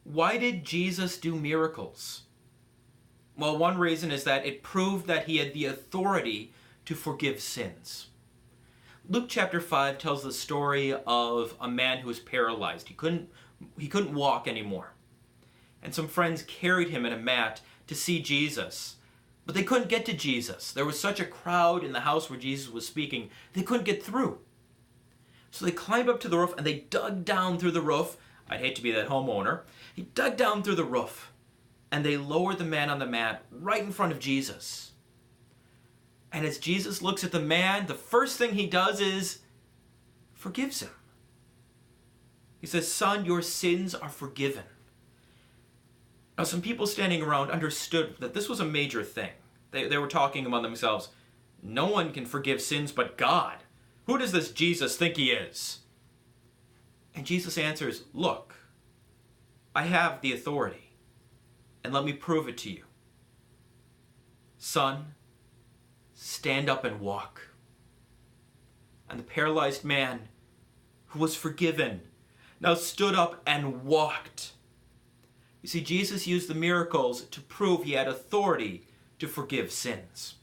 Why did Jesus do miracles? Well, one reason is that it proved that he had the authority to forgive sins. Luke chapter 5 tells the story of a man who was paralyzed. He couldn't walk anymore. And some friends carried him in a mat to see Jesus. But they couldn't get to Jesus. There was such a crowd in the house where Jesus was speaking, they couldn't get through. So they climbed up to the roof and they dug down through the roof. I'd hate to be that homeowner. He dug down through the roof and they lowered the man on the mat right in front of Jesus. And as Jesus looks at the man, the first thing he does is forgives him. He says, "Son, your sins are forgiven." Now, some people standing around understood that this was a major thing. They were talking among themselves, no one can forgive sins but God. Who does this Jesus think he is? And Jesus answers, look, I have the authority, and let me prove it to you. Son, stand up and walk. And the paralyzed man, who was forgiven, now stood up and walked. You see, Jesus used the miracles to prove he had authority to forgive sins.